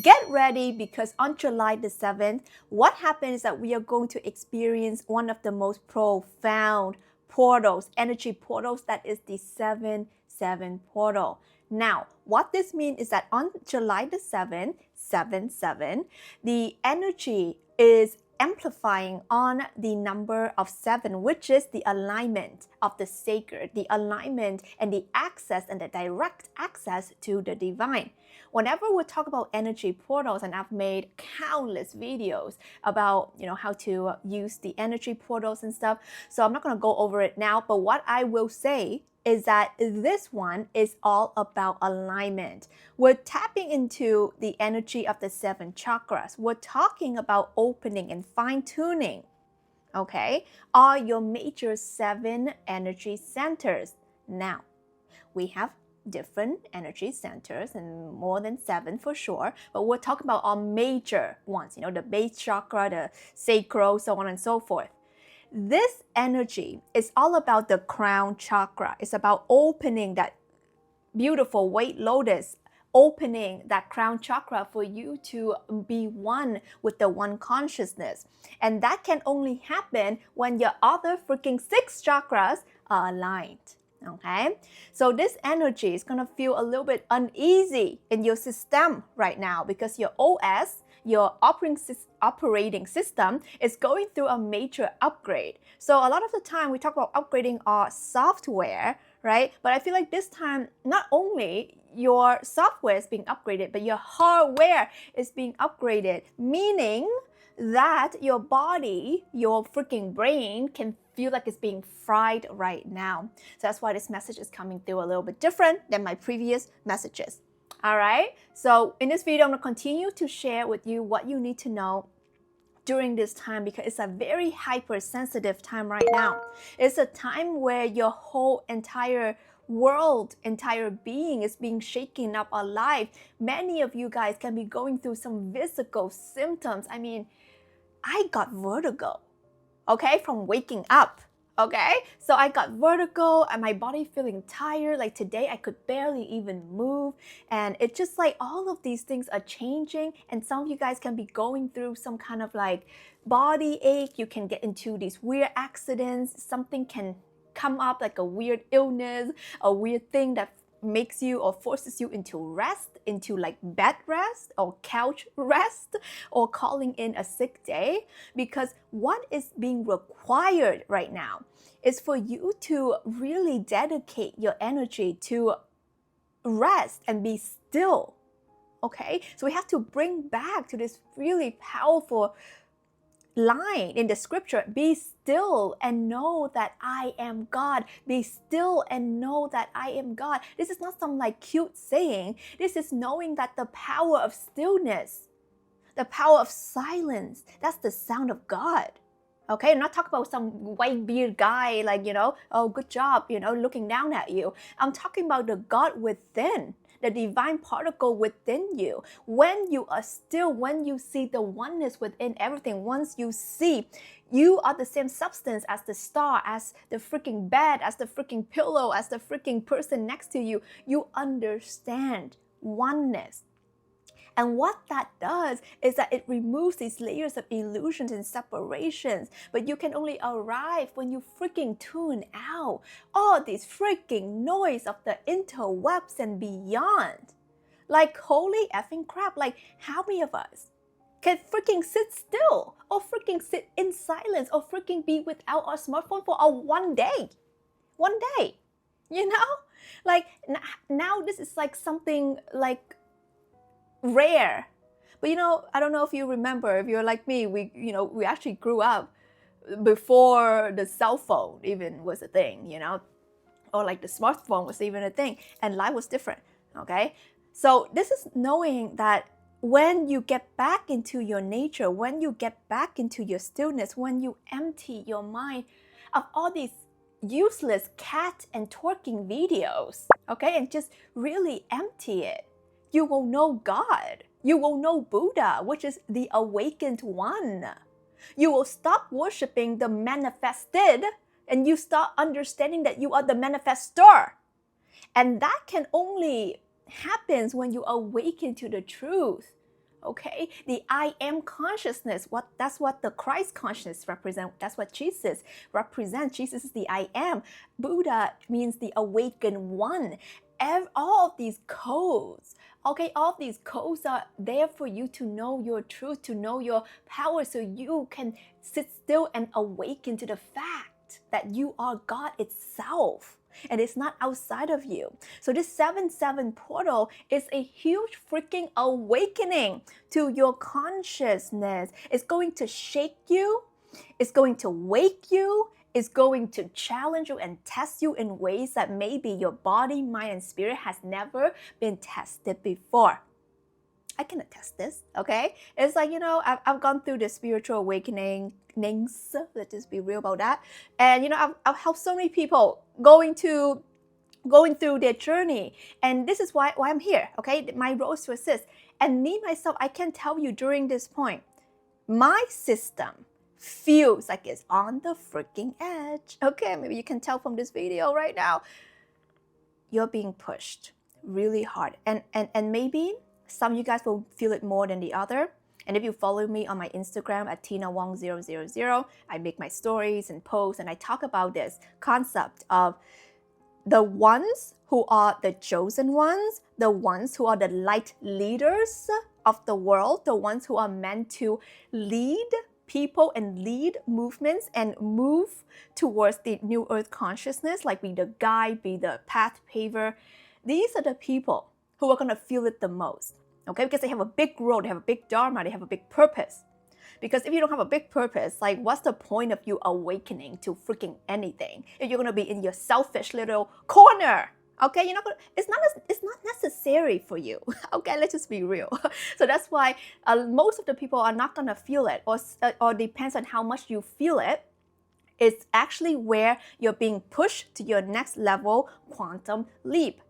Get ready because on July the 7th, what happens is that we are going to experience one of the most profound portals, energy portals, that is the 7-7 portal. Now, what this means is that on July the 7th, 7-7, the energy is amplifying on the number of 7, which is the alignment of the sacred, the alignment and the access and the direct access to the divine. Whenever we talk about energy portals, and I've made countless videos about how to use the energy portals and stuff, so I'm not going to go over it now, but what I will say is that this one is all about alignment. We're tapping into the energy of the 7 chakras. We're talking about opening and fine-tuning, okay, are your major 7 energy centers. Now, we have different energy centers and more than 7 for sure, but we're talking about our major ones, the base chakra, the sacral, so on and so forth. This energy is all about the crown chakra. It's about opening that beautiful white lotus, opening that crown chakra for you to be one with the one consciousness. And that can only happen when your other freaking 6 chakras are aligned. Okay, so this energy is going to feel a little bit uneasy in your system right now because your OS, your operating system, is going through a major upgrade. So a lot of the time we talk about upgrading our software, right? But I feel like this time, not only your software is being upgraded, but your hardware is being upgraded, meaning that your body, your freaking brain, can feel like it's being fried right now. So that's why this message is coming through a little bit different than my previous messages. All right, so in this video, I'm going to continue to share with you what you need to know during this time, because it's a very hypersensitive time right now. It's a time where your whole entire world, entire being is being shaken up alive. Many of you guys can be going through some physical symptoms. I mean, I got vertigo, okay, from waking up. Okay, so I got vertigo and my body feeling tired. Like today, I could barely even move. And it's just like all of these things are changing. And some of you guys can be going through some kind of like body ache. You can get into these weird accidents. Something can come up like a weird illness, a weird thing that makes you or forces you into rest, into like bed rest or couch rest or calling in a sick day. Because what is being required right now is for you to really dedicate your energy to rest and be still. Okay, so we have to bring back to this really powerful line in the scripture: be still and know that I am God. Be still and know that I am God. This is not some like cute saying. This is knowing that the power of stillness, the power of silence, that's the sound of God. Okay, I'm not talking about some white beard guy like, oh, good job, looking down at you. I'm talking about the God within, the divine particle within you. When you are still, when you see the oneness within everything, once you see you are the same substance as the star, as the freaking bed, as the freaking pillow, as the freaking person next to you, you understand oneness. And what that does is that it removes these layers of illusions and separations. But you can only arrive when you freaking tune out all this freaking noise of the interwebs and beyond. Like, holy effing crap, like how many of us can freaking sit still or freaking sit in silence or freaking be without our smartphone for a one day? One day, Like now this is like something like rare. But I don't know if you remember, if you're like me, we actually grew up before the cell phone even was a thing, or like the smartphone was even a thing, and life was different. Okay, so this is knowing that when you get back into your nature, when you get back into your stillness, when you empty your mind of all these useless cat and twerking videos, okay, and just really empty it, you will know God. You will know Buddha, which is the awakened one. You will stop worshiping the manifested and you start understanding that you are the manifestor. And that can only happen when you awaken to the truth okay? The I am consciousness, that's what the Christ consciousness represents. That's what Jesus represents. Jesus is the I am. Buddha means the awakened one. All of these codes, okay, all of these codes are there for you to know your truth, to know your power, so you can sit still and awaken to the fact that you are God itself. And it's not outside of you. So this 7-7 portal is a huge freaking awakening to your consciousness. It's going to shake you. It's going to wake you. It's going to challenge you and test you in ways that maybe your body, mind, and spirit has never been tested before. I can attest this, okay? It's like, I've gone through the spiritual awakenings. Let's just be real about that. And, I've helped so many people going through their journey. And this is why I'm here, okay? My role is to assist. And me, myself, I can tell you during this point, my system feels like it's on the freaking edge. Okay, maybe you can tell from this video right now. You're being pushed really hard. And maybe some of you guys will feel it more than the other. And if you follow me on my Instagram at TinaWong000, I make my stories and posts, and I talk about this concept of the ones who are the chosen ones, the ones who are the light leaders of the world, the ones who are meant to lead people and lead movements and move towards the new earth consciousness, like be the guide, be the path paver. These are the people who are going to feel it the most, okay? Because they have a big role, they have a big dharma, they have a big purpose. Because if you don't have a big purpose, like what's the point of you awakening to freaking anything if you're going to be in your selfish little corner? Okay, it's not necessary for you. Okay, let's just be real. So that's why most of the people are not gonna feel it, or depends on how much you feel it. It's actually where you're being pushed to your next level quantum leap.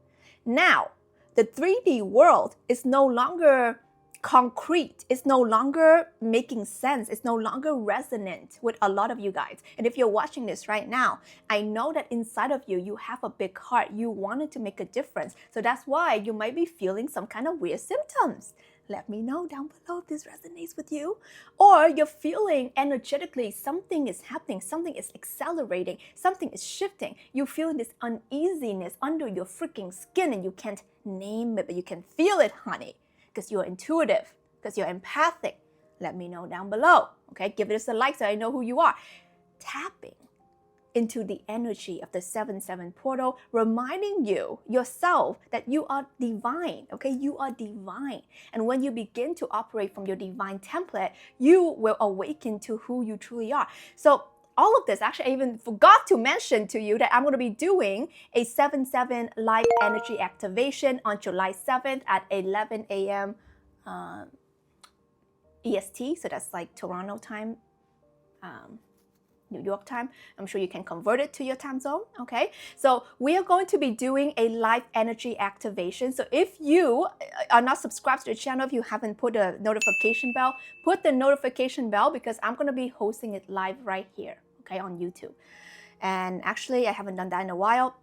Now, the 3D world is no longer concrete. It's no longer making sense. It's no longer resonant with a lot of you guys. And if you're watching this right now, I know that inside of you, you have a big heart. You wanted to make a difference. So that's why you might be feeling some kind of weird symptoms. Let me know down below if this resonates with you. Or you're feeling energetically something is happening, something is accelerating, something is shifting. You're feeling this uneasiness under your freaking skin and you can't name it, but you can feel it, honey. Because you're intuitive, because you're empathic. Let me know down below, okay? Give this a like so I know who you are. Tapping into the energy of the 7-7 portal, reminding yourself that you are divine, okay? You are divine. And when you begin to operate from your divine template, you will awaken to who you truly are. So all of this, actually, I even forgot to mention to you that I'm going to be doing a 7-7 live energy activation on July 7th at 11 a.m. EST. So that's like Toronto time, New York time. I'm sure you can convert it to your time zone, okay? So we are going to be doing a live energy activation. So if you are not subscribed to the channel, if you haven't put a notification bell, put the notification bell because I'm going to be hosting it live right here, okay, on YouTube. And actually, I haven't done that in a while.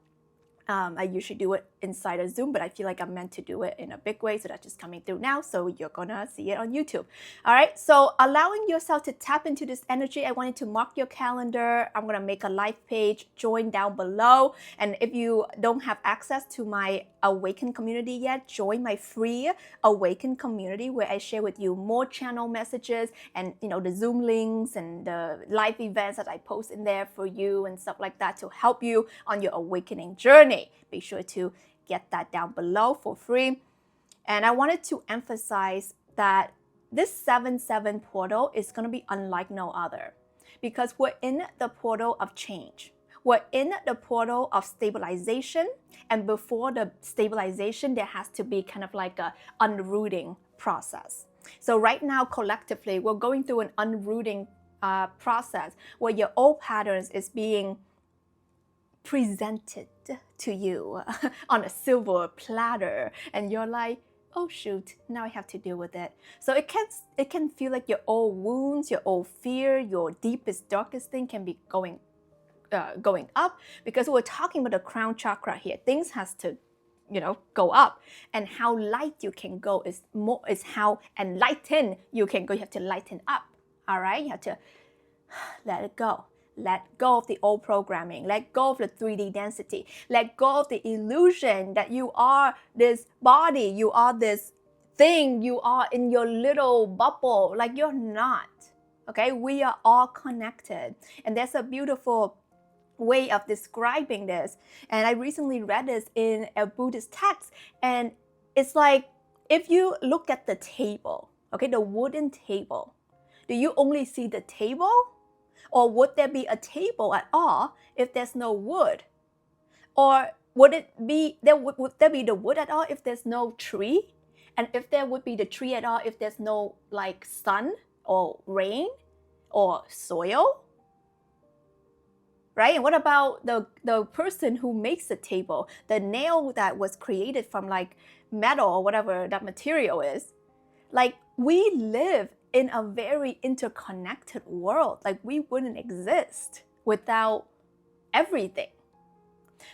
I usually do it inside a Zoom, but I feel like I'm meant to do it in a big way, so that's just coming through now, so you're gonna see it on YouTube. All right, so allowing yourself to tap into this energy, I wanted to mark your calendar. I'm gonna make a live page, join down below, and if you don't have access to my Awaken community yet, join my free Awaken community where I share with you more channel messages and the Zoom links and the live events that I post in there for you and stuff like that to help you on your awakening journey. Be sure to get that down below for free. And I wanted to emphasize that this 7-7 portal is going to be unlike no other because we're in the portal of change. We're in the portal of stabilization, and before the stabilization, there has to be kind of like a unrooting process. So right now, collectively, we're going through an unrooting process where your old patterns is being presented to you on a silver platter, and you're like, oh shoot, now I have to deal with it. So it can feel like your old wounds, your old fear, your deepest, darkest thing can be going up, because we're talking about the crown chakra here. Things has to go up. And how light you can go is how enlightened you can go. You have to lighten up. All right, you have to let it go. Let go of the old programming. Let go of the 3D density. Let go of the illusion that you are this body, you are this thing, you are in your little bubble. Like, you're not. Okay, we are all connected. And there's a beautiful way of describing this. And I recently read this in a Buddhist text. And it's like, if you look at the table, okay, the wooden table, do you only see the table? Or would there be a table at all if there's no wood? Or would there be the wood at all if there's no tree? And if there would be the tree at all if there's no like sun or rain or soil? Right? And what about the person who makes the table, the nail that was created from like metal or whatever that material is? Like, we live in a very interconnected world. Like, we wouldn't exist without everything.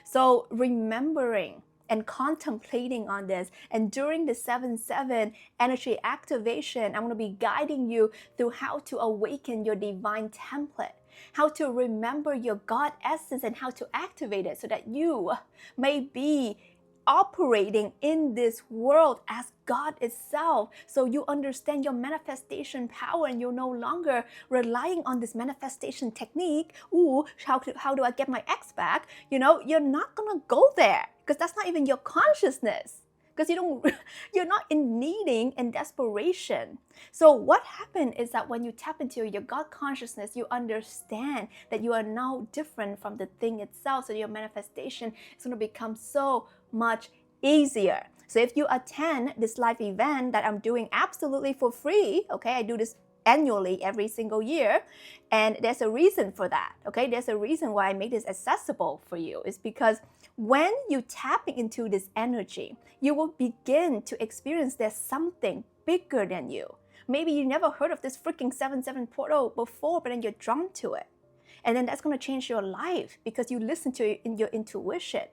So remembering and contemplating on this, and during the 7/7 energy activation, I'm going to be guiding you through how to awaken your divine template, how to remember your God essence, and how to activate it so that you may be operating in this world as God itself, so you understand your manifestation power and you're no longer relying on this manifestation technique. How do I get my ex back? You're not gonna go there because that's not even your consciousness. Because you're not in needing and desperation. So what happened is that when you tap into your God consciousness, you understand that you are now different from the thing itself. So your manifestation is going to become so much easier. So if you attend this live event that I'm doing absolutely for free, okay, I do this annually every single year, and there's a reason for that. Okay, there's a reason why I make this accessible for you. It's because when you tap into this energy, you will begin to experience there's something bigger than you. Maybe you never heard of this freaking 7/7 portal before, but then you're drawn to it. And then that's going to change your life because you listen to your intuition.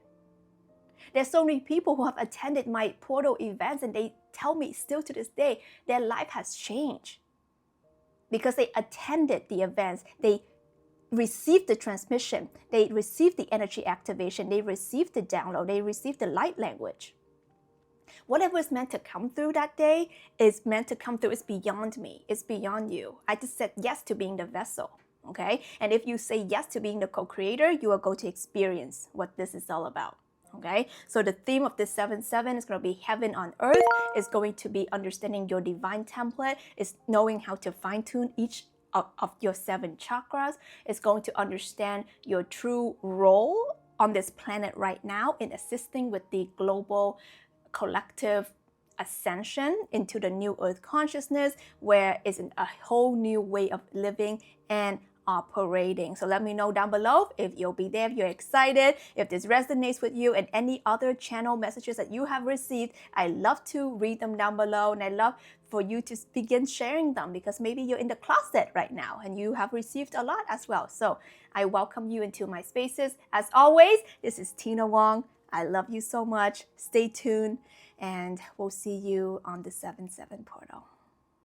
There's so many people who have attended my portal events and they tell me still to this day, their life has changed. Because they attended the events, they received the transmission, they received the energy activation, they received the download, they received the light language. Whatever is meant to come through that day is meant to come through. It's beyond me. It's beyond you. I just said yes to being the vessel, okay? And if you say yes to being the co-creator, you are going to experience what this is all about. Okay, so the theme of this 7/7 is going to be heaven on earth. It's going to be understanding your divine template. It's knowing how to fine-tune each of your 7 chakras. It's going to understand your true role on this planet right now in assisting with the global collective ascension into the new earth consciousness, where it's a whole new way of living and operating. So let me know down below if you'll be there, if you're excited, if this resonates with you, and any other channel messages that you have received. I love to read them down below, and I love for you to begin sharing them because maybe you're in the closet right now and you have received a lot as well. So I welcome you into my spaces. As always, this is Tina Wong. I love you so much. Stay tuned, and we'll see you on the 7/7 portal.